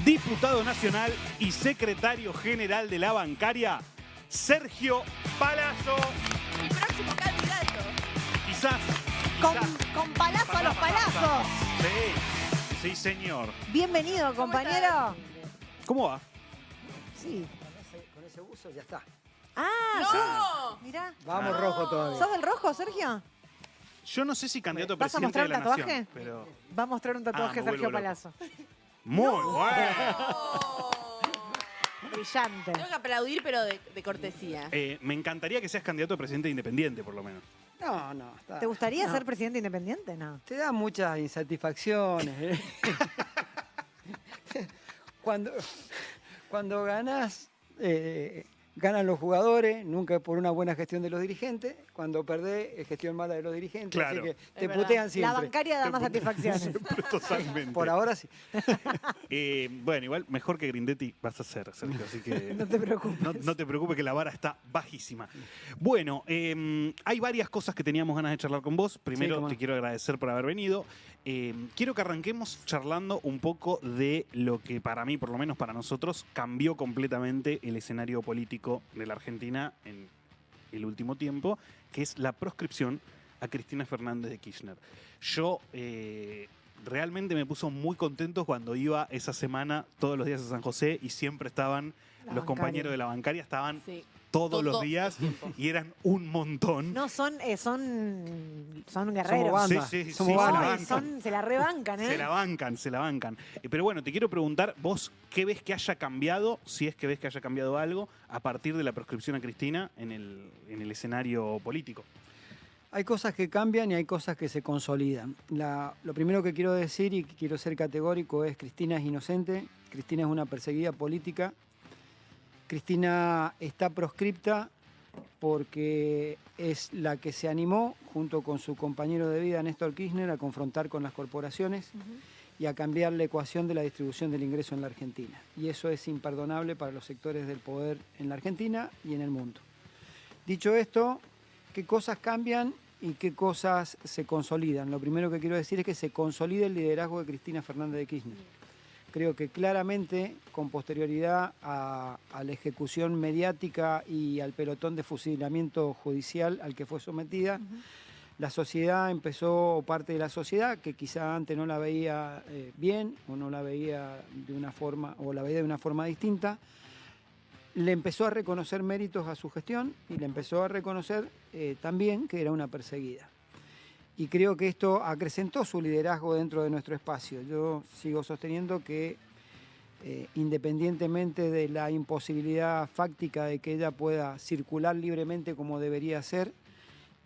diputado nacional y secretario general de la bancaria, Sergio Palazzo. Mi próximo candidato. Quizás. Con palazo a los palazos. Sí, señor. Bienvenido, compañero. ¿Cómo va? Sí. Con ese buzo ya está. Ah, ¡No! sí. Mirá. Vamos rojo todavía. ¿Sos del rojo, Sergio? Yo no sé si candidato a ¿Vas a presidente de mostrar la un tatuaje? nación, pero... Va a mostrar un tatuaje me Sergio vuelvo loco. Palazzo. Muy bueno. Oh. Brillante. Tengo que aplaudir, pero de cortesía. Me encantaría que seas candidato a presidente independiente, por lo menos. No. Está. ¿Te gustaría No. ser presidente independiente? No. Te da muchas insatisfacciones. Cuando ganás, ganan los jugadores, nunca por una buena gestión de los dirigentes. Cuando perdés, es gestión mala de los dirigentes. Claro. Así que te verdad. putean siempre. La bancaria da más satisfacciones. Siempre, totalmente. Por ahora sí. Bueno, igual mejor que Grindetti vas a ser, Sergio, así que... No te preocupes. No te preocupes que la vara está bajísima. Bueno, hay varias cosas que teníamos ganas de charlar con vos. Primero, cómo no. te quiero agradecer por haber venido. Quiero que arranquemos charlando un poco de lo que para mí, por lo menos para nosotros, cambió completamente el escenario político de la Argentina en el último tiempo, que es la proscripción a Cristina Fernández de Kirchner. Yo realmente me puso muy contento cuando iba esa semana todos los días a San José y siempre estaban La los bancaria. compañeros de la bancaria, estaban Sí. todos los Todo días el tiempo. y eran un montón. No, son guerreros. banda. Somos se la banda. bancan. Se la rebancan, ¿eh? Se la bancan. Pero bueno, te quiero preguntar, vos, ¿qué ves que haya cambiado, si es que ves que haya cambiado algo, a partir de la proscripción a Cristina en el escenario político? Hay cosas que cambian y hay cosas que se consolidan. Lo primero que quiero decir y que quiero ser categórico es: Cristina es inocente, Cristina es una perseguida política, Cristina está proscripta porque es la que se animó, junto con su compañero de vida Néstor Kirchner, a confrontar con las corporaciones y a cambiar la ecuación de la distribución del ingreso en la Argentina. Y eso es imperdonable para los sectores del poder en la Argentina y en el mundo. Dicho esto, ¿qué cosas cambian y qué cosas se consolidan? Lo primero que quiero decir es que se consolida el liderazgo de Cristina Fernández de Kirchner. Creo que claramente, con posterioridad a la ejecución mediática y al pelotón de fusilamiento judicial al que fue sometida, la sociedad empezó, o parte de la sociedad, que quizá antes no la veía bien o no la veía de una forma, o la veía de una forma distinta, le empezó a reconocer méritos a su gestión y le empezó a reconocer también que era una perseguida. Y creo que esto acrecentó su liderazgo dentro de nuestro espacio. Yo sigo sosteniendo que independientemente de la imposibilidad fáctica de que ella pueda circular libremente como debería ser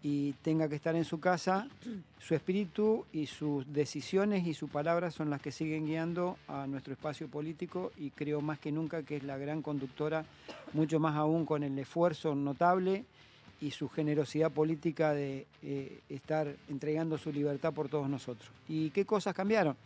y tenga que estar en su casa, su espíritu y sus decisiones y sus palabras son las que siguen guiando a nuestro espacio político, y creo más que nunca que es la gran conductora, mucho más aún con el esfuerzo notable y su generosidad política de estar entregando su libertad por todos nosotros. ¿Y qué cosas cambiaron?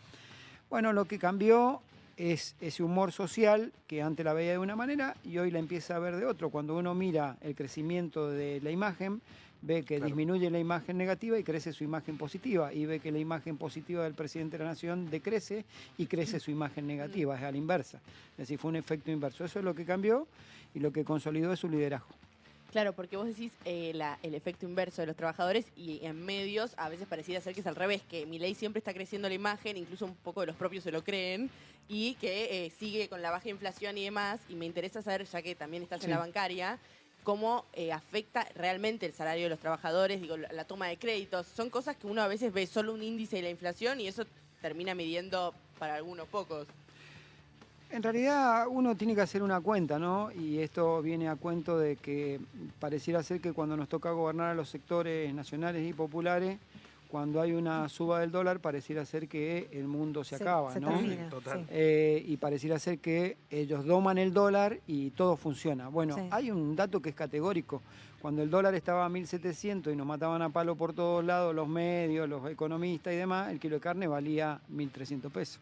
Bueno, lo que cambió es ese humor social que antes la veía de una manera y hoy la empieza a ver de otro. Cuando uno mira el crecimiento de la imagen, ve que disminuye la imagen negativa y crece su imagen positiva, y ve que la imagen positiva del presidente de la Nación decrece y crece su imagen negativa, es a la inversa. Es decir, fue un efecto inverso. Eso es lo que cambió y lo que consolidó es su liderazgo. Claro, porque vos decís el efecto inverso de los trabajadores, y en medios a veces pareciera ser que es al revés, que Milei siempre está creciendo la imagen, incluso un poco de los propios se lo creen, y que sigue con la baja inflación y demás. Y me interesa saber, ya que también estás en la bancaria, cómo afecta realmente el salario de los trabajadores, digo, la toma de créditos. Son cosas que uno a veces ve solo un índice de la inflación y eso termina midiendo para algunos pocos. En realidad uno tiene que hacer una cuenta, ¿no? Y esto viene a cuento de que pareciera ser que cuando nos toca gobernar a los sectores nacionales y populares, cuando hay una suba del dólar, pareciera ser que el mundo se acaba, se ¿no? termina, Total. sí. Y pareciera ser que ellos doman el dólar y todo funciona. Bueno, Sí. hay un dato que es categórico. Cuando el dólar estaba a 1.700 y nos mataban a palo por todos lados, los medios, los economistas y demás, el kilo de carne valía 1.300 pesos.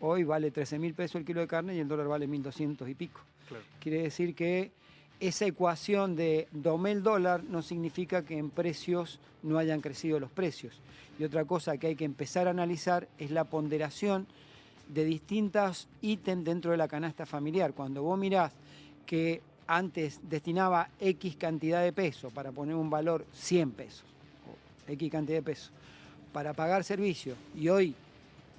Hoy vale 13.000 pesos el kilo de carne y el dólar vale 1.200 y pico. Claro. Quiere decir que esa ecuación de domé el dólar no significa que en precios no hayan crecido los precios. Y otra cosa que hay que empezar a analizar es la ponderación de distintos ítems dentro de la canasta familiar. Cuando vos mirás que antes destinaba X cantidad de pesos, para poner un valor 100 pesos, o X cantidad de pesos, para pagar servicios, y hoy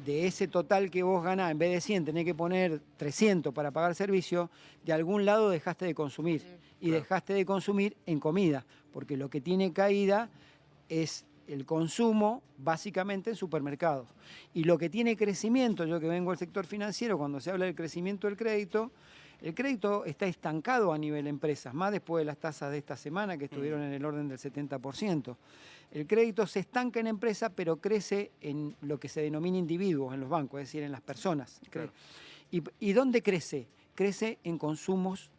de ese total que vos ganás, en vez de 100 tenés que poner 300 para pagar servicio, de algún lado dejaste de consumir. Y Claro. dejaste de consumir en comida, porque lo que tiene caída es el consumo básicamente en supermercados. Y lo que tiene crecimiento, yo que vengo del sector financiero, cuando se habla del crecimiento del crédito, el crédito está estancado a nivel empresas, más después de las tasas de esta semana que estuvieron en el orden del 70%. El crédito se estanca en empresas, pero crece en lo que se denomina individuos en los bancos, es decir, en las personas. Claro. ¿Y dónde crece? Crece en consumos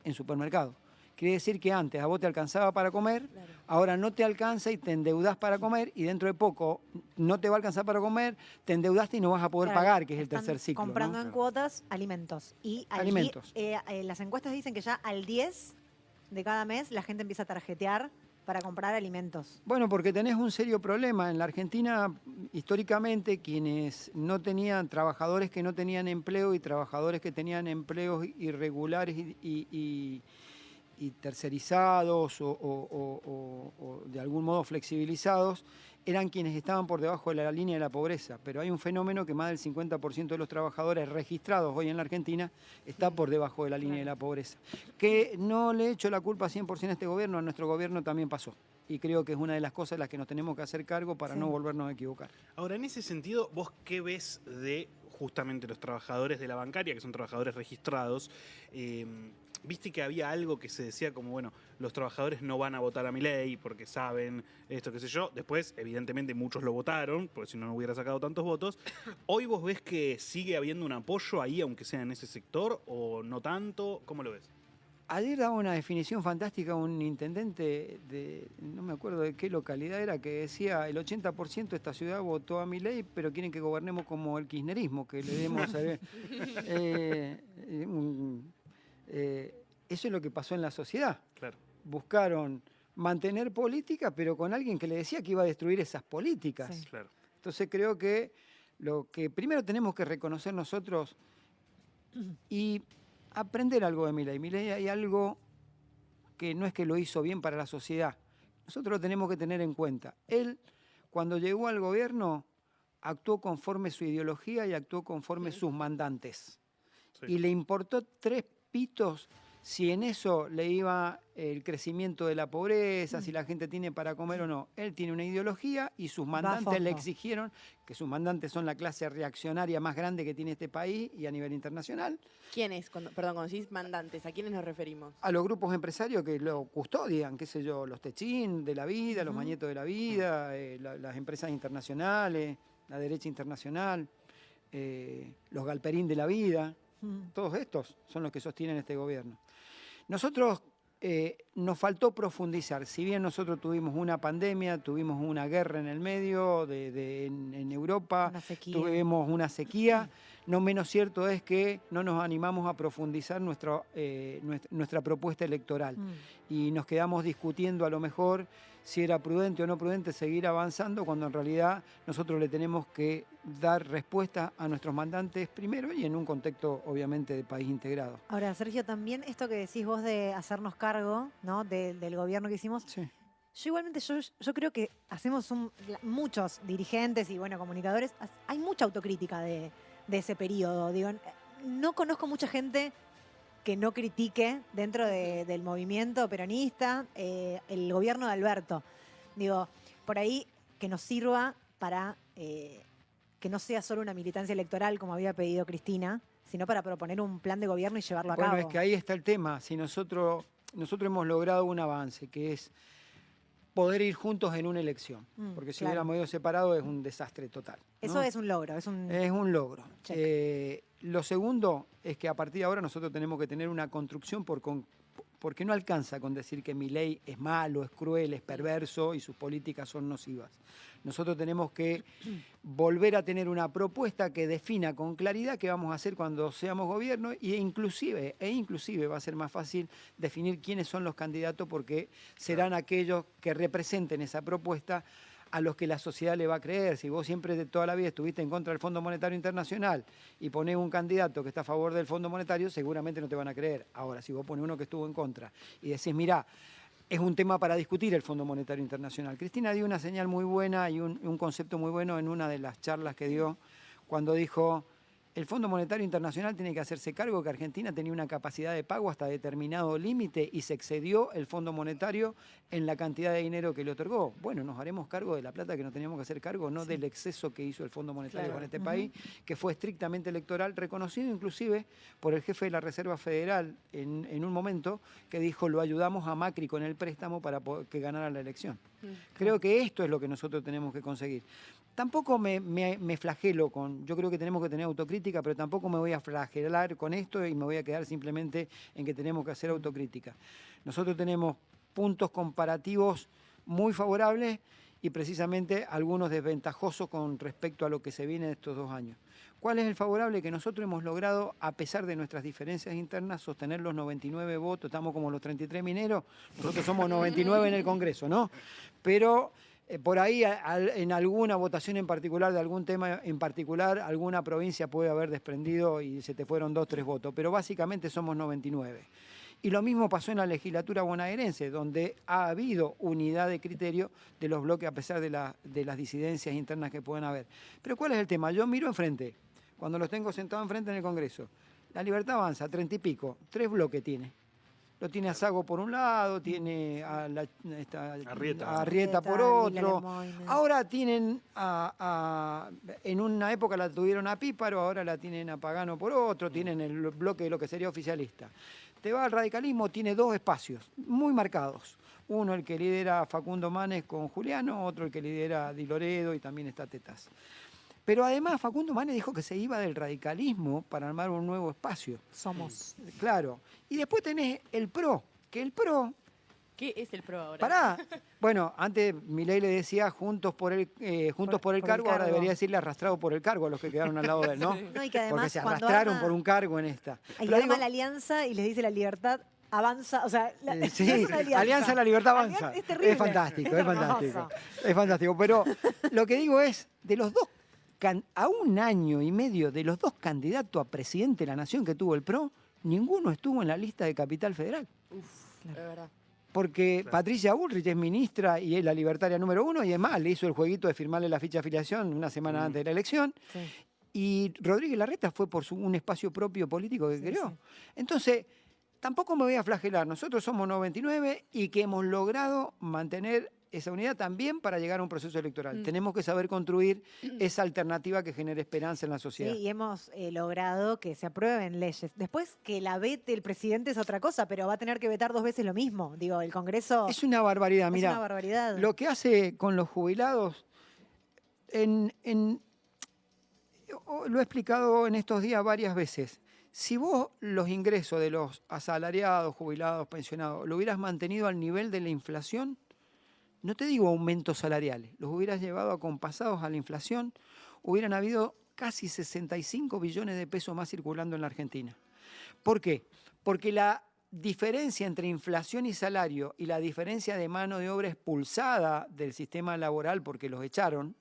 en supermercados. Quiere decir que antes a vos te alcanzaba para comer, Claro. ahora no te alcanza y te endeudás para comer, y dentro de poco no te va a alcanzar para comer, te endeudaste y no vas a poder Claro, pagar, que es el están tercer ciclo. comprando ¿no? en cuotas alimentos. Y Alimentos. las encuestas dicen que ya al 10 de cada mes la gente empieza a tarjetear para comprar alimentos. Bueno, porque tenés un serio problema. En la Argentina, históricamente, quienes no tenían, trabajadores que no tenían empleo y trabajadores que tenían empleos irregulares y tercerizados o de algún modo flexibilizados, eran quienes estaban por debajo de la línea de la pobreza. Pero hay un fenómeno que más del 50% de los trabajadores registrados hoy en la Argentina está por debajo de la línea de la pobreza. Que no le echo la culpa 100% a este gobierno, a nuestro gobierno también pasó. Y creo que es una de las cosas de las que nos tenemos que hacer cargo para Sí. no volvernos a equivocar. Ahora, en ese sentido, ¿vos qué ves de justamente los trabajadores de la bancaria, que son trabajadores registrados? Viste que había algo que se decía como, bueno, los trabajadores no van a votar a Milei porque saben esto, qué sé yo. Después, evidentemente, muchos lo votaron, porque si no, no hubiera sacado tantos votos. ¿Hoy vos ves que sigue habiendo un apoyo ahí, aunque sea en ese sector, o no tanto? ¿Cómo lo ves? Ayer daba una definición fantástica un intendente de, no me acuerdo de qué localidad era, que decía el 80% de esta ciudad votó a Milei, pero quieren que gobernemos como el kirchnerismo, que le demos... eso es lo que pasó en la sociedad. Claro. Buscaron mantener política, pero con alguien que le decía que iba a destruir esas políticas. Sí. Claro. Entonces creo que lo que primero tenemos que reconocer nosotros y aprender algo de Milei. Milei hay algo que no es que lo hizo bien para la sociedad. Nosotros lo tenemos que tener en cuenta. Él, cuando llegó al gobierno, actuó conforme su ideología y actuó conforme sus mandantes. Sí. Y le importó 3 pitos si en eso le iba el crecimiento de la pobreza, si la gente tiene para comer o no. Él tiene una ideología y sus mandantes le fondo. exigieron, que sus mandantes son la clase reaccionaria más grande que tiene este país y a nivel internacional, ¿Quiénes? Cuando decís mandantes, ¿a quiénes nos referimos? a los grupos empresarios que lo custodian, qué sé yo, los Techín de la vida, los Mañetos de la vida, las empresas internacionales, la derecha internacional, los Galperín de la vida. Todos estos son los que sostienen este gobierno. Nosotros nos faltó profundizar. Si bien nosotros tuvimos una pandemia, tuvimos una guerra en el medio en Europa, Una sequía. tuvimos una sequía, no menos cierto es que no nos animamos a profundizar nuestra propuesta electoral. Y nos quedamos discutiendo a lo mejor si era prudente o no prudente seguir avanzando, cuando en realidad nosotros le tenemos que dar respuesta a nuestros mandantes primero y en un contexto obviamente de país integrado. Ahora, Sergio, también esto que decís vos de hacernos cargo, ¿no? Del gobierno que hicimos. Sí. Yo igualmente, yo creo que hacemos muchos dirigentes y, bueno, comunicadores, hay mucha autocrítica de ese periodo. Digo, no conozco mucha gente que no critique dentro del movimiento peronista el gobierno de Alberto. Digo, por ahí que nos sirva para que no sea solo una militancia electoral como había pedido Cristina, sino para proponer un plan de gobierno y llevarlo a Bueno, cabo. es que ahí está el tema. Si nosotros hemos logrado un avance, que es poder ir juntos en una elección. Porque si claro. hubiéramos ido separados es un desastre total, ¿no? Eso es un logro, es un... Es un logro. Check. Lo segundo es que a partir de ahora nosotros tenemos que tener una construcción porque no alcanza con decir que Milei es malo, es cruel, es perverso y sus políticas son nocivas. Nosotros tenemos que volver a tener una propuesta que defina con claridad qué vamos a hacer cuando seamos gobierno e inclusive va a ser más fácil definir quiénes son los candidatos porque serán aquellos que representen esa propuesta a los que la sociedad le va a creer. Si vos siempre de toda la vida estuviste en contra del Fondo Monetario Internacional y ponés un candidato que está a favor del Fondo Monetario, seguramente no te van a creer. Ahora, si vos pones uno que estuvo en contra y decís, mirá, es un tema para discutir el Fondo Monetario Internacional. Cristina dio una señal muy buena y un concepto muy bueno en una de las charlas que dio cuando dijo: el Fondo Monetario Internacional tiene que hacerse cargo que Argentina tenía una capacidad de pago hasta determinado límite y se excedió el Fondo Monetario en la cantidad de dinero que le otorgó. Bueno, nos haremos cargo de la plata que nos teníamos que hacer cargo, no del exceso que hizo el Fondo Monetario con este país, que fue estrictamente electoral, reconocido inclusive por el jefe de la Reserva Federal en un momento, que dijo: lo ayudamos a Macri con el préstamo para que ganara la elección. Creo que esto es lo que nosotros tenemos que conseguir. Tampoco me flagelo con... Yo creo que tenemos que tener autocrítica, pero tampoco me voy a flagelar con esto y me voy a quedar simplemente en que tenemos que hacer autocrítica. Nosotros tenemos puntos comparativos muy favorables y precisamente algunos desventajosos con respecto a lo que se viene de estos 2 años. ¿Cuál es el favorable? Que nosotros hemos logrado, a pesar de nuestras diferencias internas, sostener los 99 votos. Estamos como los 33 mineros, nosotros somos 99 en el Congreso, ¿no? Pero... por ahí, en alguna votación en particular, de algún tema en particular, alguna provincia puede haber desprendido y se te fueron 2 o 3 votos, pero básicamente somos 99. Y lo mismo pasó en la legislatura bonaerense, donde ha habido unidad de criterio de los bloques a pesar de las disidencias internas que pueden haber. Pero ¿cuál es el tema? Yo miro enfrente, cuando los tengo sentados enfrente en el Congreso. La Libertad Avanza, 30 y pico, 3 bloques tiene. Lo tiene a Sago por un lado, tiene a Arrieta por otro. Ahora tienen en una época la tuvieron a Píparo, ahora la tienen a Pagano por otro, tienen el bloque de lo que sería oficialista. Te va al radicalismo, tiene 2 espacios muy marcados. Uno el que lidera Facundo Manes con Juliano, otro el que lidera Di Loredo y también está Tetaz. Pero además Facundo Manes dijo que se iba del radicalismo para armar un nuevo espacio. Somos. Claro. Y después tenés el PRO, que el PRO... ¿Qué es el PRO ahora? Pará. Bueno, antes Milei le decía juntos por el cargo, ahora debería decirle arrastrado por el cargo a los que quedaron al lado de él, ¿no? No, y que además, porque se cuando arrastraron por un cargo en esta. Y Pero arma digo, la alianza y les dice la libertad avanza, o sea, sí, no es una Alianza de la Libertad Avanza. Es terrible. Es fantástico, es fantástico. hermoso. Es fantástico. Pero lo que digo es, de los 2, a 1 año y medio de los 2 candidatos a presidente de la Nación que tuvo el PRO, ninguno estuvo en la lista de Capital Federal. Es verdad. Porque Patricia Bullrich es ministra y es la libertaria número 1, y es más, le hizo el jueguito de firmarle la ficha de afiliación una semana antes de la elección. Sí. Y Rodríguez Larreta fue por un espacio propio político que creó. Sí. Entonces, tampoco me voy a flagelar. Nosotros somos 99 y que hemos logrado mantener esa unidad también para llegar a un proceso electoral. Tenemos que saber construir esa alternativa que genere esperanza en la sociedad. Sí, y hemos logrado que se aprueben leyes. Después que la vete el presidente es otra cosa, pero va a tener que vetar 2 veces lo mismo. Digo, el Congreso Es una barbaridad. es Mirá, una barbaridad. lo que hace con los jubilados, lo he explicado en estos días varias veces. Si vos los ingresos de los asalariados, jubilados, pensionados, lo hubieras mantenido al nivel de la inflación, no te digo aumentos salariales, los hubieras llevado acompasados a la inflación, hubieran habido casi 65 billones de pesos más circulando en la Argentina. ¿Por qué? Porque la diferencia entre inflación y salario y la diferencia de mano de obra expulsada del sistema laboral porque los echaron,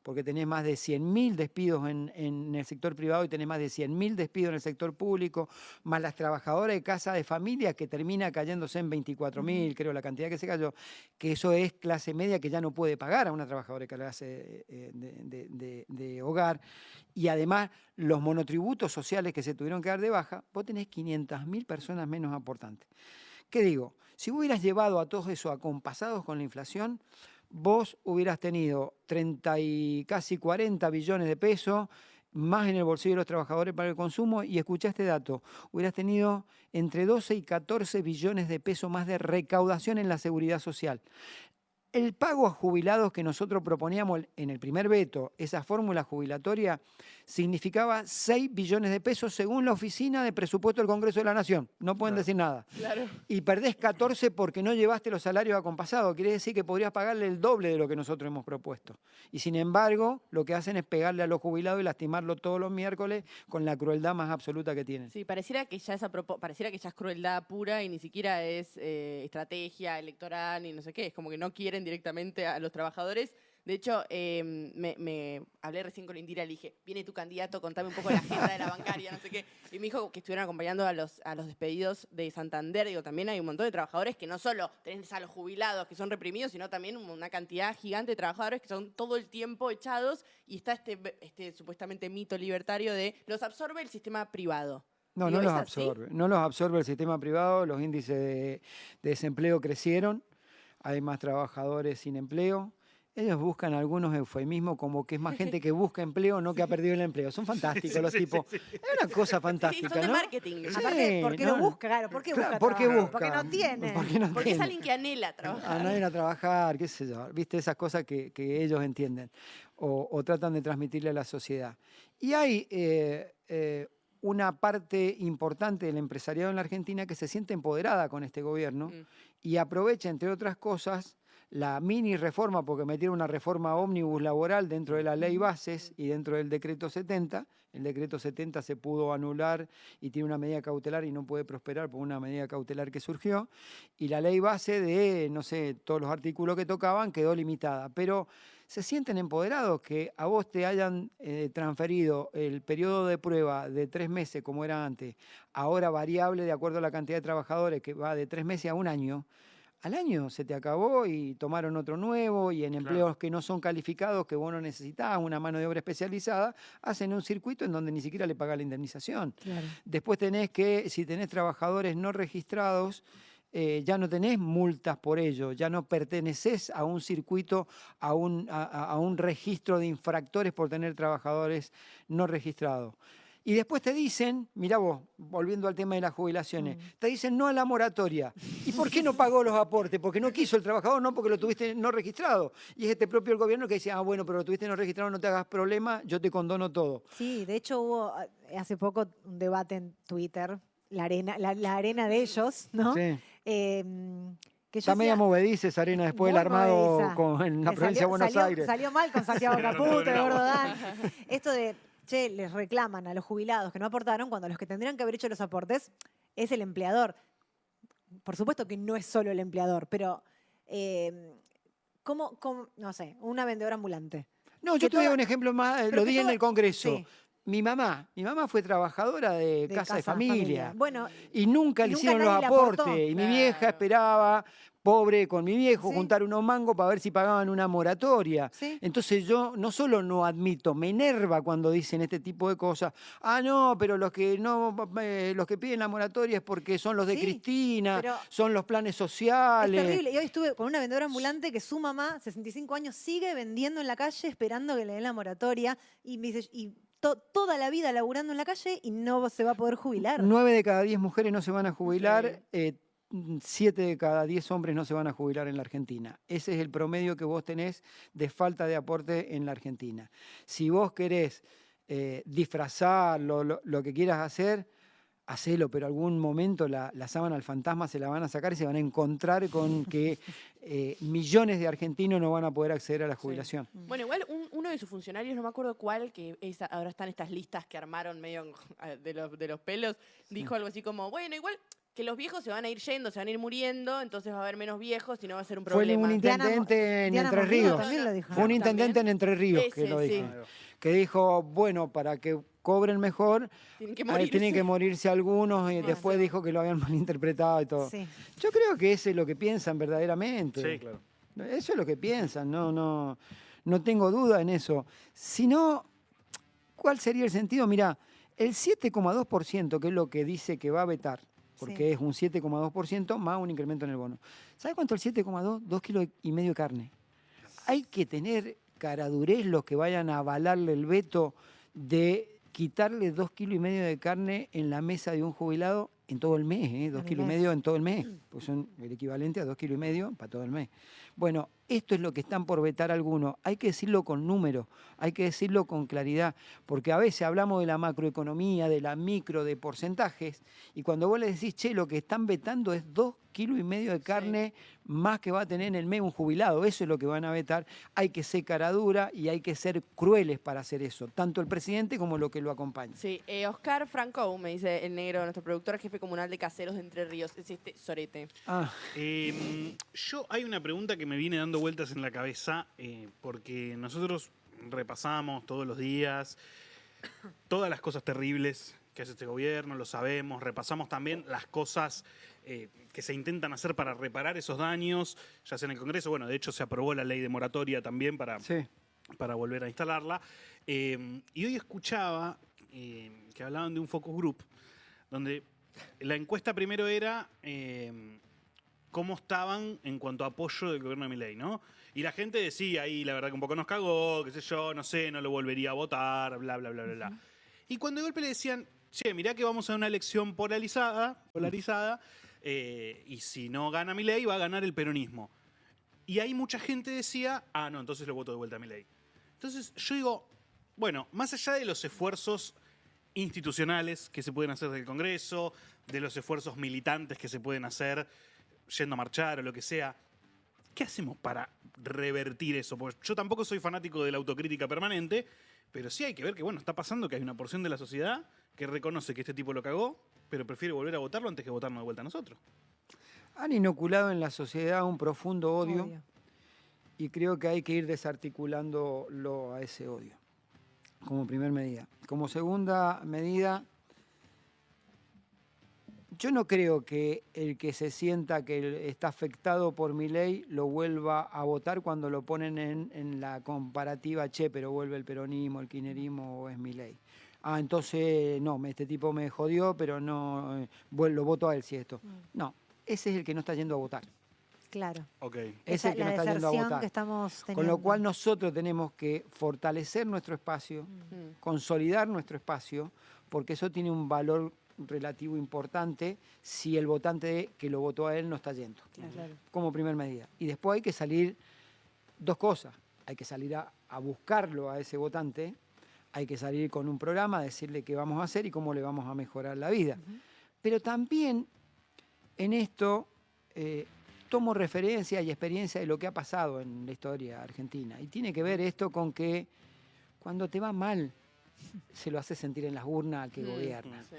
porque tenés más de 100.000 despidos en el sector privado y tenés más de 100.000 despidos en el sector público, más las trabajadoras de casa de familia que termina cayéndose en 24.000, creo la cantidad que se cayó, que eso es clase media que ya no puede pagar a una trabajadora de clase de hogar. Y además los monotributos sociales que se tuvieron que dar de baja, vos tenés 500.000 personas menos aportantes. ¿Qué digo? Si hubieras llevado a todos esos acompasados con la inflación, vos hubieras tenido 30 y casi 40 billones de pesos más en el bolsillo de los trabajadores para el consumo, y escuchá este dato, hubieras tenido entre 12 y 14 billones de pesos más de recaudación en la seguridad social. El pago a jubilados que nosotros proponíamos en el primer veto, esa fórmula jubilatoria, significaba 6 billones de pesos según la Oficina de Presupuesto del Congreso de la Nación. No pueden decir nada. Claro. Y perdés 14 porque no llevaste los salarios acompasados. Quiere decir que podrías pagarle el doble de lo que nosotros hemos propuesto. Y sin embargo, lo que hacen es pegarle a los jubilados y lastimarlo todos los miércoles con la crueldad más absoluta que tienen. Sí, pareciera que ya es crueldad pura y ni siquiera es estrategia electoral ni no sé qué. Es como que no quieren directamente a los trabajadores. De hecho, me hablé recién con Indira, le dije, viene tu candidato, contame un poco la agenda de la bancaria, no sé qué. Y me dijo que estuvieron acompañando a los despedidos de Santander. Digo, también hay un montón de trabajadores que no solo tenés a los jubilados que son reprimidos, sino también una cantidad gigante de trabajadores que son todo el tiempo echados, y está este supuestamente mito libertario de los absorbe el sistema privado. No, Digo, no los ¿es así? absorbe. No los absorbe el sistema privado, los índices de desempleo crecieron, hay más trabajadores sin empleo. Ellos buscan algunos eufemismos como que es más gente que busca empleo, no que ha perdido el empleo. Son fantásticos los tipos. Es una cosa Sí, fantástica, son de ¿no? marketing. Sí, Aparte, ¿por qué no, lo busca? Claro, ¿por qué claro, busca ¿por qué trabajo? busca? Porque no tiene. Porque no Porque es tiene. alguien que anhela trabajar. Andan a trabajar, qué sé yo, viste esas cosas que ellos entienden o tratan de transmitirle a la sociedad. Y hay una parte importante del empresariado en la Argentina que se siente empoderada con este gobierno y aprovecha, entre otras cosas, la mini reforma, porque metieron una reforma ómnibus laboral dentro de la ley bases y dentro del decreto 70. El decreto 70 se pudo anular y tiene una medida cautelar y no puede prosperar por una medida cautelar que surgió. Y la ley base de, no sé, todos los artículos que tocaban quedó limitada. Pero se sienten empoderados que a vos te hayan transferido el periodo de prueba de 3 meses, como era antes, ahora variable de acuerdo a la cantidad de trabajadores, que va de 3 meses a un año. Al año se te acabó y tomaron otro nuevo y en empleos que no son calificados, que vos no necesitabas una mano de obra especializada, hacen un circuito en donde ni siquiera le paga la indemnización. Claro. Después tenés que, si tenés trabajadores no registrados, ya no tenés multas por ello, ya no perteneces a un circuito, a un registro de infractores por tener trabajadores no registrados. Y después te dicen, mirá vos, volviendo al tema de las jubilaciones, te dicen no a la moratoria. ¿Y por qué no pagó los aportes? Porque no quiso el trabajador, no porque lo tuviste no registrado. Y es este propio el gobierno que dice, bueno, pero lo tuviste no registrado, no te hagas problema, yo te condono todo. Sí, de hecho hubo hace poco un debate en Twitter, la arena de ellos, ¿no? Sí. Que yo Está media decía, movediza esa arena después del muy armado movediza. en la Que provincia de Buenos Aires. Salió mal con Santiago Quedaron Caputo, todos en el agua. Gordodán. Esto de, che, les reclaman a los jubilados que no aportaron cuando los que tendrían que haber hecho los aportes es el empleador. Por supuesto que no es solo el empleador, pero ¿cómo, no sé, una vendedora ambulante? No, yo que te doy toda- un ejemplo más, pero lo que di en toda- el Congreso. Sí. Mi mamá fue trabajadora de casa de familia. Bueno, Y nunca le nunca hicieron los nadie le aportó. aportes. Y mi Claro. vieja esperaba, pobre con mi viejo, Sí. juntar unos mangos para ver si pagaban una moratoria. sí. Entonces yo no solo no admito, me enerva cuando dicen este tipo de cosas. No, pero los que piden la moratoria es porque son los de Sí, Cristina, pero son los planes Es sociales. terrible. Y hoy estuve con una vendedora ambulante que su mamá, 65 años, sigue vendiendo en la calle esperando que le den la moratoria. Y me dice, toda la vida laburando en la calle y no se va a poder jubilar. 9 de cada 10 mujeres no se van a jubilar, 7 de cada 10 hombres no se van a jubilar en la Argentina. Ese es el promedio que vos tenés de falta de aporte en la Argentina. Si vos querés disfrazar lo que quieras hacer, hacelo, pero algún momento la sábana al fantasma se la van a sacar y se van a encontrar con que millones de argentinos no van a poder acceder a la jubilación. Bueno, igual uno de sus funcionarios, no me acuerdo cuál, que ahora están estas listas que armaron medio de los pelos, dijo algo así como, bueno, igual que los viejos se van a ir yendo, se van a ir muriendo, entonces va a haber menos viejos y no va a ser un Fue problema. un intendente en Diana Entre Mondino Ríos. también lo dijo. Fue un intendente en Entre Ríos que Ese, lo dijo. sí. Que dijo, bueno, para que cobren mejor, Tienen que tienen que morirse. morirse algunos y Ah, después sí. dijo que lo habían malinterpretado y todo. Sí. Yo creo que eso es lo que piensan verdaderamente. Sí, claro. Eso es lo que piensan, no tengo duda en eso. Si no, ¿cuál sería el sentido? Mirá, el 7,2%, que es lo que dice que va a vetar, porque Sí. es un 7,2% más un incremento en el bono. ¿Sabe cuánto es el 7,2? 2,5 kilos de carne. Hay que tener caradurez los que vayan a avalarle el veto de quitarle 2,5 kilos de carne en la mesa de un jubilado en todo el mes, 2,5 kilos en todo el mes, pues son el equivalente a 2,5 kilos para todo el mes. Bueno, esto es lo que están por vetar algunos. Hay que decirlo con números, hay que decirlo con claridad, porque a veces hablamos de la macroeconomía, de la micro, de porcentajes, y cuando vos le decís, che, lo que están vetando es 2,5 kilos de carne más que va a tener en el mes un jubilado, eso es lo que van a vetar. Hay que ser cara dura y hay que ser crueles para hacer eso, tanto el presidente como lo que lo acompaña. Sí, Oscar Franco, me dice el negro, nuestro productor, jefe comunal de Caseros de Entre Ríos, es este sorete. Hay una pregunta que me viene dando vueltas en la cabeza porque nosotros repasamos todos los días todas las cosas terribles que hace este gobierno, lo sabemos, repasamos también las cosas que se intentan hacer para reparar esos daños, ya sea en el Congreso, bueno, de hecho se aprobó la ley de moratoria también para volver a instalarla. Y hoy escuchaba que hablaban de un focus group, donde la encuesta primero era cómo estaban en cuanto a apoyo del gobierno de Milei, ¿no? Y la gente decía ahí, la verdad que un poco nos cagó, qué sé yo, no sé, no lo volvería a votar, bla, bla, bla, bla, bla. Y cuando de golpe le decían, che, mirá que vamos a una elección polarizada, y si no gana Milei, va a ganar el peronismo. Y ahí mucha gente decía, ah, no, entonces lo voto de vuelta a Milei. Entonces yo digo, bueno, más allá de los esfuerzos institucionales que se pueden hacer desde el Congreso, de los esfuerzos militantes que se pueden hacer yendo a marchar o lo que sea, ¿qué hacemos para revertir eso? Porque yo tampoco soy fanático de la autocrítica permanente, pero sí hay que ver que, bueno, está pasando que hay una porción de la sociedad que reconoce que este tipo lo cagó, pero prefiere volver a votarlo antes que votarnos de vuelta a nosotros. Han inoculado en la sociedad un profundo odio. Y creo que hay que ir desarticulándolo a ese odio, como primer medida. Como segunda medida, yo no creo que el que se sienta que está afectado por Milei lo vuelva a votar cuando lo ponen en la comparativa, che, pero vuelve el peronismo, el kirchnerismo o es Milei. Ah, entonces, no, este tipo me jodió, pero no, lo voto a él si esto. No, ese es el que no está yendo a votar. Claro. Okay. Es el que no está yendo a votar. Que estamos teniendo. Con lo cual nosotros tenemos que fortalecer nuestro espacio, consolidar nuestro espacio, porque eso tiene un valor relativo importante si el votante que lo votó a él no está yendo. Claro. Como primer medida. Y después hay que salir, dos cosas. Hay que salir a buscarlo a ese votante, hay que salir con un programa, decirle qué vamos a hacer y cómo le vamos a mejorar la vida. Pero también en esto tomo referencia y experiencia de lo que ha pasado en la historia argentina. Y tiene que ver esto con que cuando te va mal, se lo hace sentir en las urnas al que gobierna. Sí.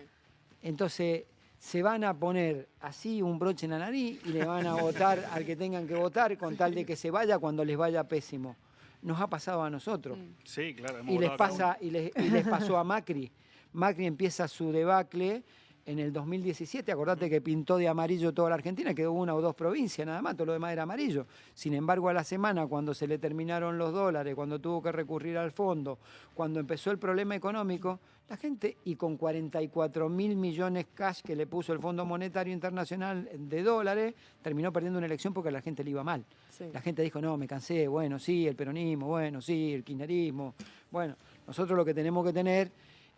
Entonces, se van a poner así un broche en la nariz y le van a votar al que tengan que votar con tal de que se vaya cuando les vaya pésimo. Nos ha pasado a nosotros. Sí, claro. Y les pasó a Macri. Macri empieza su debacle en el 2017, acordate que pintó de amarillo toda la Argentina, quedó una o dos provincias nada más, todo lo demás era amarillo. Sin embargo, a la semana, cuando se le terminaron los dólares, cuando tuvo que recurrir al fondo, cuando empezó el problema económico, la gente, y con 44.000 millones cash que le puso el Fondo Monetario Internacional de dólares, terminó perdiendo una elección porque a la gente le iba mal. Sí. La gente dijo, no, me cansé, bueno, sí, el peronismo, bueno, sí, el kirchnerismo. Bueno, nosotros lo que tenemos que tener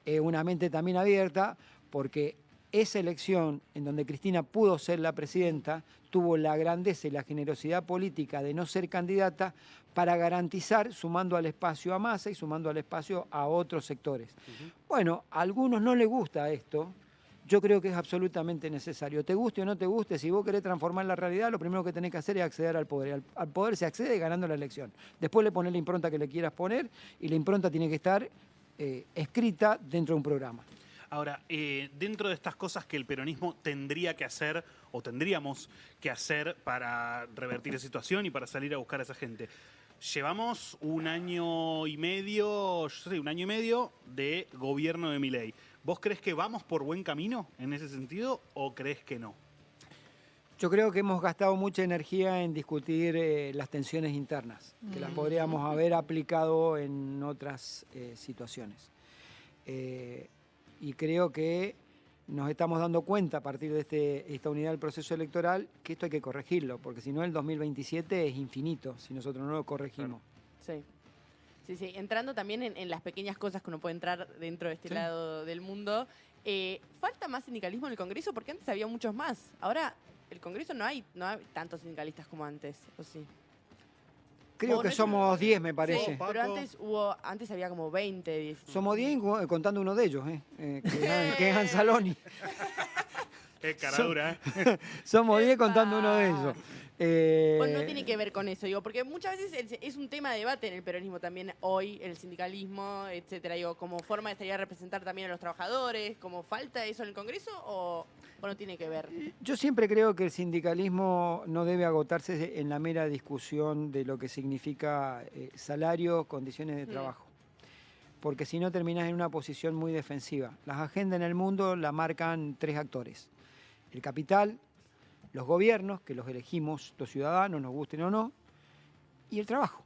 es una mente también abierta, porque esa elección en donde Cristina pudo ser la presidenta tuvo la grandeza y la generosidad política de no ser candidata para garantizar, sumando al espacio a Massa y sumando al espacio a otros sectores. Bueno, a algunos no les gusta esto. Yo creo que es absolutamente necesario. Te guste o no te guste, si vos querés transformar la realidad, lo primero que tenés que hacer es acceder al poder. Al poder se accede ganando la elección. Después le pones la impronta que le quieras poner y la impronta tiene que estar escrita dentro de un programa. Ahora, dentro de estas cosas que el peronismo tendría que hacer o tendríamos que hacer para revertir la situación y para salir a buscar a esa gente, llevamos un año y medio de gobierno de Milei. ¿Vos crees que vamos por buen camino en ese sentido o crees que no? Yo creo que hemos gastado mucha energía en discutir las tensiones internas, que las podríamos haber aplicado en otras situaciones. Y creo que nos estamos dando cuenta a partir de esta unidad del proceso electoral que esto hay que corregirlo, porque si no el 2027 es infinito si nosotros no lo corregimos. Sí. Sí. Entrando también en las pequeñas cosas que uno puede entrar dentro de este lado del mundo, ¿falta más sindicalismo en el Congreso? Porque antes había muchos más. Ahora, el Congreso no hay tantos sindicalistas como antes, ¿o sí? Creo que somos 10, me parece. Sí, pero antes había como 20, 10. Somos 10 contando uno de ellos, que es Anzaloni. Es cara dura, ¿eh? Somos 10 contando uno de esos. Pues no tiene que ver con eso, digo, porque muchas veces es un tema de debate en el peronismo también hoy, el sindicalismo, etcétera, digo, como forma de salir a representar también a los trabajadores, como falta eso en el Congreso o no tiene que ver. Yo siempre creo que el sindicalismo no debe agotarse en la mera discusión de lo que significa salario, condiciones de trabajo. Porque si no terminas en una posición muy defensiva. Las agendas en el mundo la marcan 3 actores. El capital, los gobiernos, que los elegimos los ciudadanos, nos gusten o no, y el trabajo.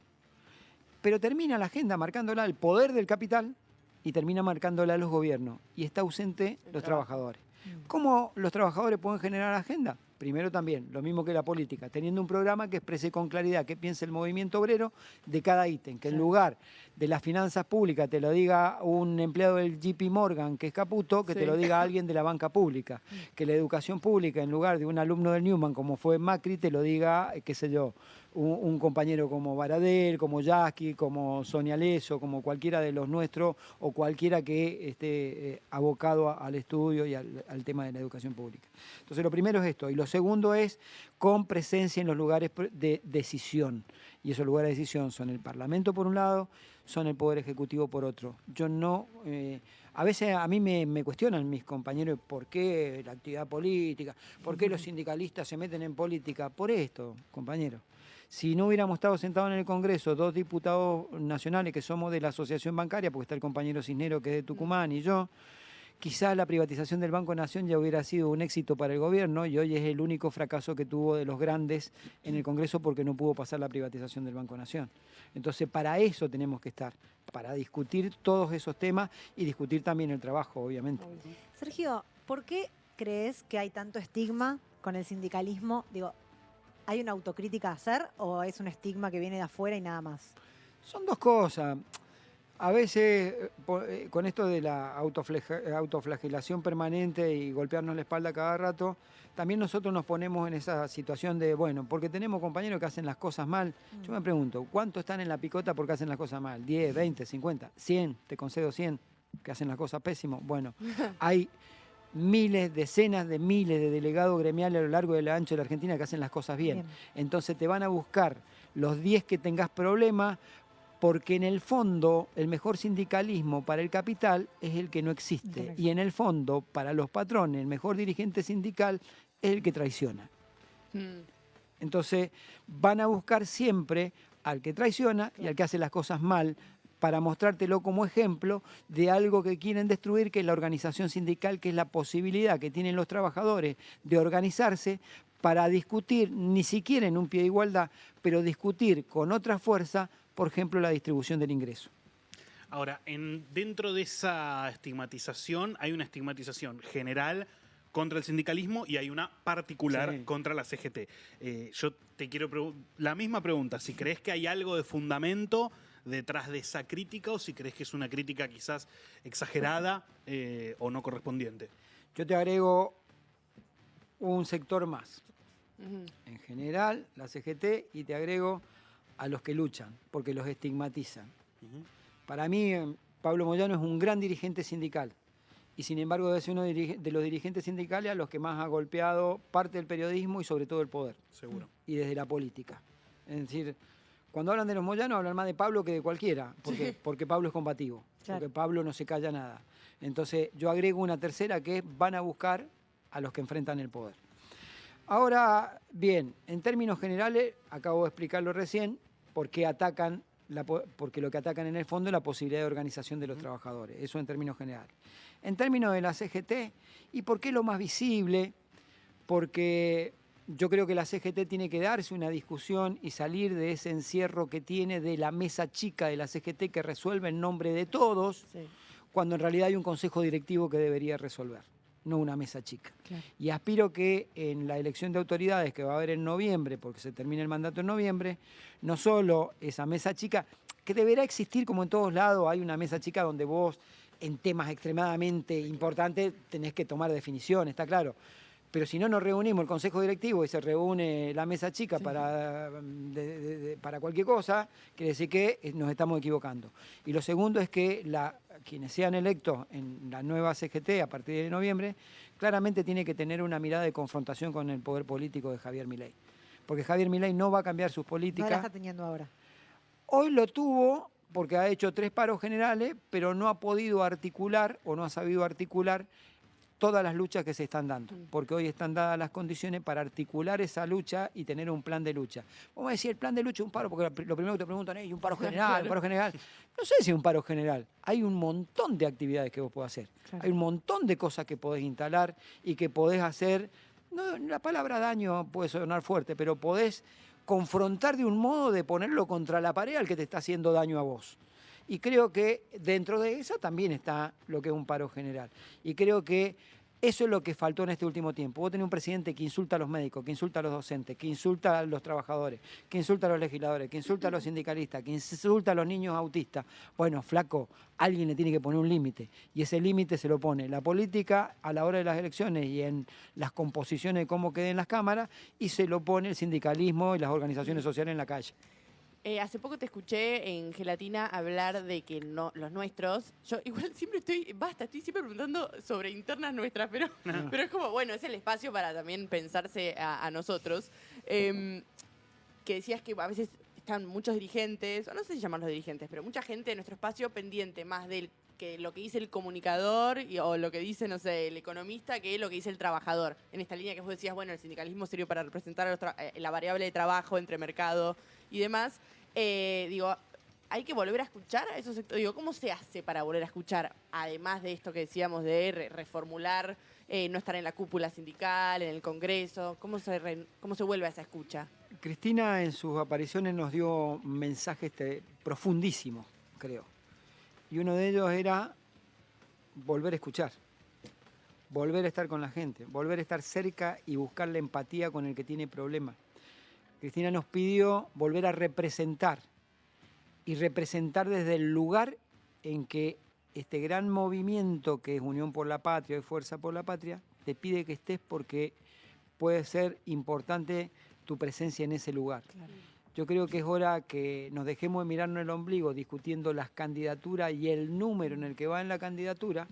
Pero termina la agenda marcándola el poder del capital y termina marcándola los gobiernos. Y está ausente los trabajadores. ¿Cómo los trabajadores pueden generar agenda? Primero también, lo mismo que la política, teniendo un programa que exprese con claridad qué piensa el movimiento obrero de cada ítem, que en lugar de las finanzas públicas te lo diga un empleado del JP Morgan, que es Caputo, que te lo diga alguien de la banca pública, que la educación pública, en lugar de un alumno del Newman, como fue Macri, te lo diga, qué sé yo, un compañero como Baradel, como Yasky, como Sonia Leso, como cualquiera de los nuestros, o cualquiera que esté abocado al estudio y al tema de la educación pública. Entonces, lo primero es esto. Y lo segundo es con presencia en los lugares de decisión. Y esos lugares de decisión son el Parlamento por un lado, son el Poder Ejecutivo por otro. Yo no... a veces a mí me cuestionan mis compañeros por qué la actividad política, por qué los sindicalistas se meten en política. Por esto, compañeros. Si no hubiéramos estado sentados en el Congreso, 2 diputados nacionales que somos de la Asociación Bancaria, porque está el compañero Cisnero que es de Tucumán y yo, quizá la privatización del Banco Nación ya hubiera sido un éxito para el gobierno y hoy es el único fracaso que tuvo de los grandes en el Congreso porque no pudo pasar la privatización del Banco Nación. Entonces, para eso tenemos que estar, para discutir todos esos temas y discutir también el trabajo, obviamente. Sergio, ¿por qué crees que hay tanto estigma con el sindicalismo? Digo, ¿hay una autocrítica a hacer o es un estigma que viene de afuera y nada más? Son 2 cosas. A veces, con esto de la autoflagelación permanente y golpearnos la espalda cada rato, también nosotros nos ponemos en esa situación de, bueno, porque tenemos compañeros que hacen las cosas mal. Yo me pregunto, ¿cuántos están en la picota porque hacen las cosas mal? ¿10, 20, 50, 100? Te concedo 100 que hacen las cosas pésimo. Bueno, hay miles, decenas de miles de delegados gremiales a lo largo y a lo ancho de la Argentina que hacen las cosas bien. Entonces te van a buscar los 10 que tengas problemas, porque en el fondo el mejor sindicalismo para el capital es el que no existe. Y en el fondo, para los patrones, el mejor dirigente sindical es el que traiciona. Entonces van a buscar siempre al que traiciona y al que hace las cosas mal, para mostrártelo como ejemplo de algo que quieren destruir, que es la organización sindical, que es la posibilidad que tienen los trabajadores de organizarse para discutir, ni siquiera en un pie de igualdad, pero discutir con otra fuerza, por ejemplo, la distribución del ingreso. Ahora, dentro de esa estigmatización hay una estigmatización general contra el sindicalismo y hay una particular contra la CGT. Yo te quiero la misma pregunta, si crees que hay algo de fundamento detrás de esa crítica o si crees que es una crítica quizás exagerada o no correspondiente. Yo te agrego un sector más. En general, la CGT, y te agrego a los que luchan, porque los estigmatizan. Para mí, Pablo Moyano es un gran dirigente sindical y sin embargo es uno de los dirigentes sindicales a los que más ha golpeado parte del periodismo y sobre todo el poder. Seguro. Y desde la política. Es decir, cuando hablan de los Moyanos hablan más de Pablo que de cualquiera, porque Pablo es combativo, porque Pablo no se calla nada. Entonces yo agrego una tercera que es van a buscar a los que enfrentan el poder. Ahora, bien, en términos generales, acabo de explicarlo recién, porque lo que atacan en el fondo es la posibilidad de organización de los trabajadores, eso en términos generales. En términos de la CGT, ¿y por qué lo más visible? Porque yo creo que la CGT tiene que darse una discusión y salir de ese encierro que tiene de la mesa chica de la CGT que resuelve en nombre de todos, cuando en realidad hay un consejo directivo que debería resolver, no una mesa chica. Y aspiro que en la elección de autoridades que va a haber en noviembre, porque se termina el mandato en noviembre, no solo esa mesa chica, que deberá existir como en todos lados, hay una mesa chica donde vos en temas extremadamente importantes tenés que tomar definición, está claro. Pero si no nos reunimos el consejo directivo y se reúne la mesa chica Sí. para cualquier cosa, quiere decir que nos estamos equivocando. Y lo segundo es que quienes sean electos en la nueva CGT a partir de noviembre, claramente tiene que tener una mirada de confrontación con el poder político de Javier Milei. Porque Javier Milei no va a cambiar sus No la políticas. está teniendo ahora. Hoy lo tuvo porque ha hecho 3 paros generales, pero no ha podido articular o no ha sabido articular todas las luchas que se están dando, porque hoy están dadas las condiciones para articular esa lucha y tener un plan de lucha. Vamos a decir, el plan de lucha es un paro, porque lo primero que te preguntan es, ¿y un paro general? ¿Un paro general? No sé si es un paro general. Hay un montón de actividades que vos podés hacer. Claro. Hay un montón de cosas que podés instalar y que podés hacer. No, la palabra daño puede sonar fuerte, pero podés confrontar de un modo de ponerlo contra la pared al que te está haciendo daño a vos. Y creo que dentro de esa también está lo que es un paro general. Y creo que eso es lo que faltó en este último tiempo. Vos tenés un presidente que insulta a los médicos, que insulta a los docentes, que insulta a los trabajadores, que insulta a los legisladores, que insulta a los sindicalistas, que insulta a los niños autistas. Bueno, flaco, alguien le tiene que poner un límite. Y ese límite se lo pone la política a la hora de las elecciones y en las composiciones de cómo queden las cámaras, y se lo pone el sindicalismo y las organizaciones sociales en la calle. Hace poco te escuché en Gelatina hablar de que no, los nuestros, yo igual siempre estoy siempre preguntando sobre internas nuestras, pero es como, bueno, es el espacio para también pensarse a nosotros. Que decías que a veces están muchos dirigentes, o no sé si llamarlos dirigentes, pero mucha gente en nuestro espacio pendiente más del que lo que dice el comunicador o lo que dice, no sé, el economista, que lo que dice el trabajador. En esta línea que vos decías, bueno, el sindicalismo sirve para representar la variable de trabajo entre mercado y demás. Digo, hay que volver a escuchar a esos sectores. Digo, ¿cómo se hace para volver a escuchar, además de esto que decíamos de reformular, no estar en la cúpula sindical, en el Congreso? ¿Cómo se vuelve a esa escucha? Cristina en sus apariciones nos dio mensajes profundísimos, creo. Y uno de ellos era volver a escuchar, volver a estar con la gente, volver a estar cerca y buscar la empatía con el que tiene problemas. Cristina nos pidió volver a representar y representar desde el lugar en que este gran movimiento que es Unión por la Patria y Fuerza por la Patria te pide que estés porque puede ser importante tu presencia en ese lugar. Claro. Yo creo que es hora que nos dejemos de mirarnos el ombligo discutiendo las candidaturas y el número en el que va en la candidatura,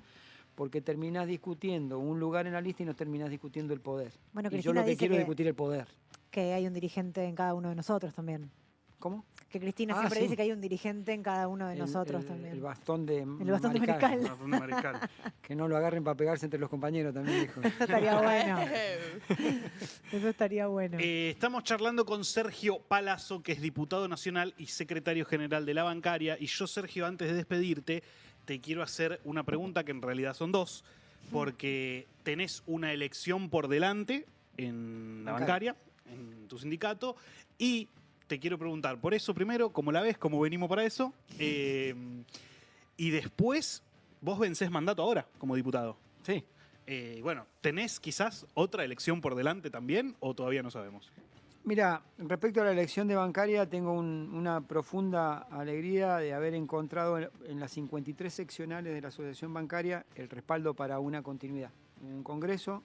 porque terminás discutiendo un lugar en la lista y no terminás discutiendo el poder. Bueno, Y yo Cristina lo que dice quiero es que- discutir el poder. Que hay un dirigente en cada uno de nosotros también. ¿Cómo? Que Cristina Ah, siempre sí. dice que hay un dirigente en cada uno de nosotros también. El bastón de bastón de Mariscal. Mariscal. Un mariscal. Que no lo agarren para pegarse entre los compañeros también, dijo. Eso estaría bueno. Eso estaría bueno. Estamos charlando con Sergio Palazzo, que es diputado nacional y secretario general de la bancaria. Y yo, Sergio, antes de despedirte, te quiero hacer una pregunta que en realidad son dos, porque tenés una elección por delante en la bancaria, en tu sindicato, y te quiero preguntar, por eso primero, ¿cómo la ves? ¿Cómo venimos para eso? Y después, vos vencés mandato ahora como diputado. Sí. Bueno, ¿tenés quizás otra elección por delante también o todavía no sabemos? Mira, respecto a la elección de bancaria, tengo una profunda alegría de haber encontrado en las 53 seccionales de la Asociación Bancaria el respaldo para una continuidad. En un congreso,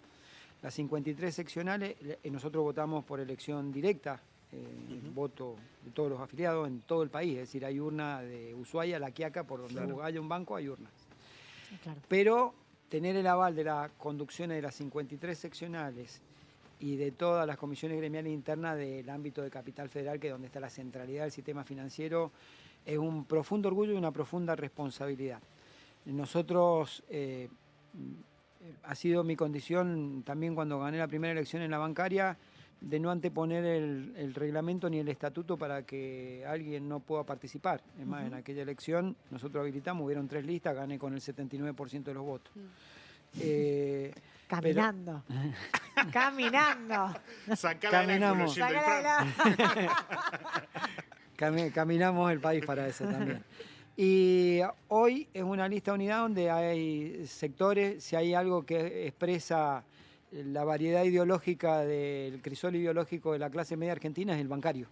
las 53 seccionales, nosotros votamos por elección directa, voto de todos los afiliados en todo el país, es decir, hay urna de Ushuaia, La Quiaca, por donde Claro. haya un banco hay urnas. Claro. Pero tener el aval de las conducciones de las 53 seccionales y de todas las comisiones gremiales internas del ámbito de Capital Federal, que es donde está la centralidad del sistema financiero, es un profundo orgullo y una profunda responsabilidad. Nosotros, ha sido mi condición también cuando gané la primera elección en la bancaria, de no anteponer el reglamento ni el estatuto para que alguien no pueda participar. Es más, en aquella elección nosotros habilitamos, hubieron 3 listas, gané con el 79% de los votos. Caminando. Caminando. Caminamos. Sácala de la- Caminamos el país para eso también. Y hoy es una lista de unidad donde hay sectores, si hay algo que expresa la variedad ideológica del crisol ideológico de la clase media argentina, es el bancario.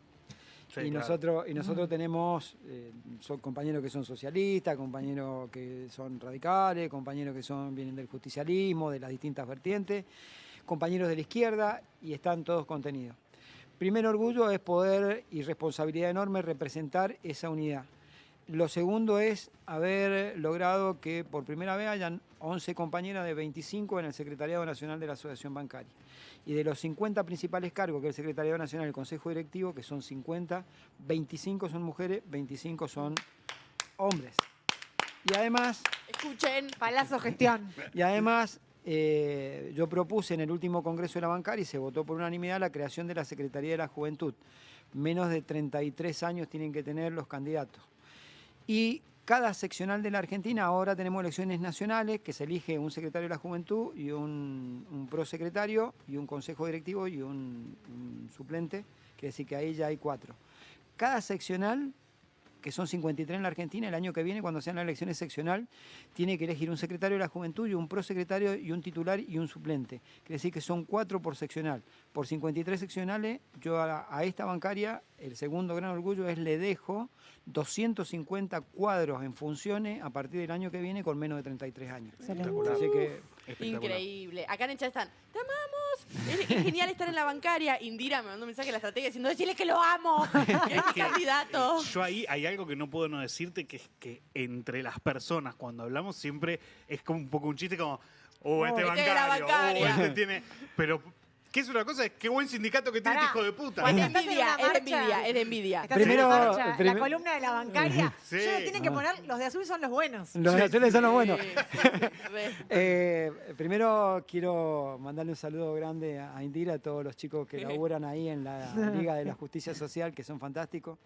Sí, y, claro. nosotros tenemos son compañeros que son socialistas, compañeros que son radicales, compañeros que vienen del justicialismo, de las distintas vertientes, compañeros de la izquierda y están todos contenidos. Primer orgullo es poder, y responsabilidad enorme, representar esa unidad. Lo segundo es haber logrado que por primera vez hayan 11 compañeras de 25 en el Secretariado Nacional de la Asociación Bancaria. Y de los 50 principales cargos que el Secretariado Nacional y el Consejo Directivo, que son 50, 25 son mujeres, 25 son hombres. Y además... Escuchen. Palazzo Gestión. Y además, yo propuse en el último Congreso de la Bancaria y se votó por unanimidad la creación de la Secretaría de la Juventud. Menos de 33 años tienen que tener los candidatos. Y cada seccional de la Argentina, ahora tenemos elecciones nacionales, que se elige un secretario de la Juventud y un prosecretario y un consejo directivo y un suplente, quiere decir que ahí ya hay 4. Cada seccional, que son 53 en la Argentina, el año que viene, cuando sean las elecciones seccional, tiene que elegir un secretario de la Juventud y un prosecretario y un titular y un suplente. Quiere decir que son 4 por seccional. Por 53 seccionales, yo a esta bancaria, el segundo gran orgullo es le dejo 250 cuadros en funciones a partir del año que viene con menos de 33 años. Espectacular. Así que Espectacular. Increíble. Acá en el chat están, ¡te amamos! Es genial estar en la bancaria. Indira me mandó un mensaje de la estrategia diciendo, decirle que lo amo, que es mi candidato. Yo ahí hay algo que no puedo no decirte, que es que entre las personas, cuando hablamos, siempre es como un poco un chiste como, este este de la bancario, bancaria. este tiene... Pero, ¿qué es una cosa? Es qué buen sindicato que tiene Pará. este hijo de puta. Es de Estás en envidia, una es de marcha. envidia, es de envidia. Estás Primero- en la marcha, primero- la columna de la bancaria. Sí. Solo tienen que poner, los de azul son los buenos. los azules son los buenos. Sí, re. Primero quiero mandarle un saludo grande a Indira, a todos los chicos que laburan ahí en la Liga de la Justicia Social, que son fantásticos.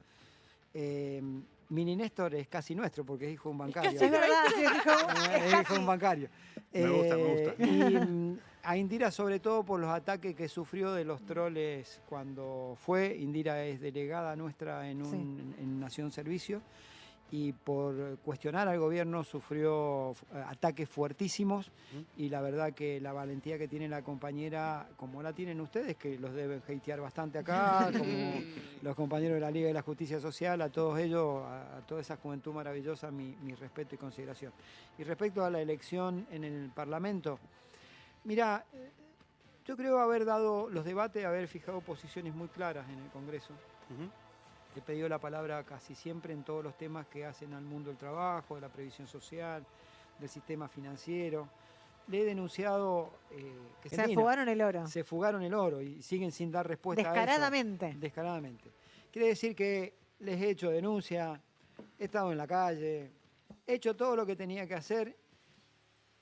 Mini Néstor es casi nuestro, porque es hijo de un bancario. Es verdad, sí, es Es hijo de casi. un bancario. Me gusta. Y a Indira, sobre todo por los ataques que sufrió de los troles cuando fue. Indira es delegada nuestra en Nación Servicio. Y por cuestionar al gobierno sufrió ataques fuertísimos. Y la verdad que la valentía que tiene la compañera, como la tienen ustedes, que los deben hatear bastante acá, como los compañeros de la Liga de la Justicia Social, a todos ellos, a toda esa juventud maravillosa, mi respeto y consideración. Y respecto a la elección en el Parlamento, mira, yo creo haber dado los debates, haber fijado posiciones muy claras en el Congreso. Ujú. He pedido la palabra casi siempre en todos los temas que hacen al mundo del trabajo, de la previsión social, del sistema financiero. Le he denunciado que Se fugaron el oro. se fugaron el oro y siguen sin dar respuesta a eso. Descaradamente. Descaradamente. Quiere decir que les he hecho denuncia, he estado en la calle, he hecho todo lo que tenía que hacer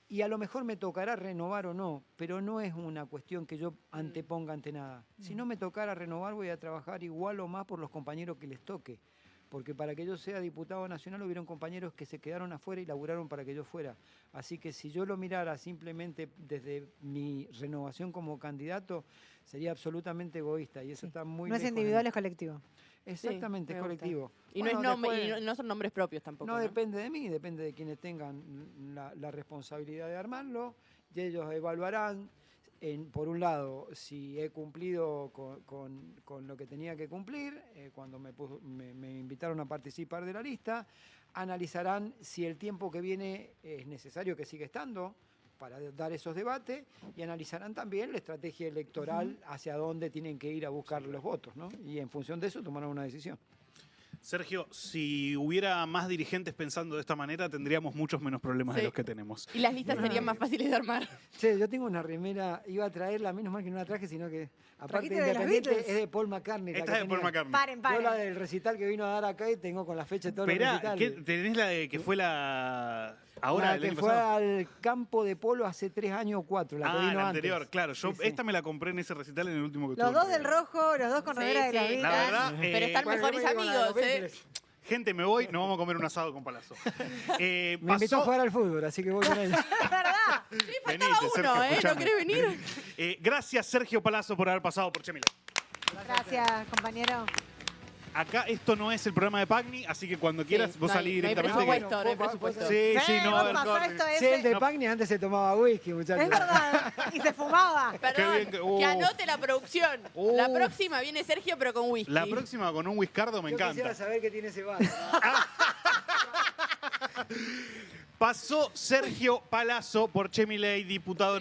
y a lo mejor me tocará renovar o no, pero no es una cuestión que yo anteponga ante nada. Si no me tocara renovar, voy a trabajar igual o más por los compañeros que les toque. Porque para que yo sea diputado nacional hubieron compañeros que se quedaron afuera y laburaron para que yo fuera. Así que si yo lo mirara simplemente desde mi renovación como candidato, sería absolutamente egoísta y eso está muy No es lejos de individual, mí. es colectivo. Exactamente, Sí, es me gusta. colectivo. Y, Bueno, no, es nombre, después- y no son nombres propios tampoco. no ¿no? depende de mí, depende de quienes tengan la responsabilidad de armarlo y ellos evaluarán, por un lado, si he cumplido con lo que tenía que cumplir, cuando me invitaron a participar de la lista, analizarán si el tiempo que viene es necesario que siga estando para dar esos debates y analizarán también la estrategia electoral hacia dónde tienen que ir a buscar los votos, ¿no? Y en función de eso tomarán una decisión. Sergio, si hubiera más dirigentes pensando de esta manera, tendríamos muchos menos problemas de Sí. los que tenemos. Y las listas serían más fáciles de armar. Che, yo tengo una remera, iba a traerla, menos mal que no la traje, sino que aparte ¿Trajiste de de los Independiente Beatles? es de Paul McCartney. la Esta que es de Paul tenía. McCartney. Paren, Yo paren. la del recital que vino a dar acá y tengo con la fecha de todos los Esperá, recitales. ¿tenés la de que fue la... ahora, La el que año fue pasado? al campo de polo hace 3 años o 4, la que vino la antes. anterior, claro. Yo Sí, sí. esta me la compré en ese recital en el último que Los tuve. dos del rojo, los dos con Sí, remera de los sí. Beatles. La verdad, Pero están Bueno, mejores yo me digo la de los amigos, ¿eh? Beatles. Gente, me voy, nos vamos a comer un asado con Palazzo. Me invitó a jugar al fútbol, así que voy con él. Sí, faltaba Venite, uno, Sergio, ¿No escuchame. querés venir? Gracias, Sergio Palazzo, por haber pasado por Chemila. Gracias, compañero. Acá esto no es el programa de Pagni, así que cuando quieras vos no hay- salís no hay directamente. presupuesto, no hay vos- presupuesto. Sí, sí, no, a ver, pasó corte. esto Sí, el de ese. Pagni antes se tomaba whisky, muchachos. Es verdad. Y se fumaba. Perdón, bien que- que anote la producción. La Uf. próxima viene Sergio, pero con whisky. La próxima con un whiskardo me Yo encanta. quisiera saber qué tiene ese vaso. Pasó Sergio Palazzo por Chemiley, diputado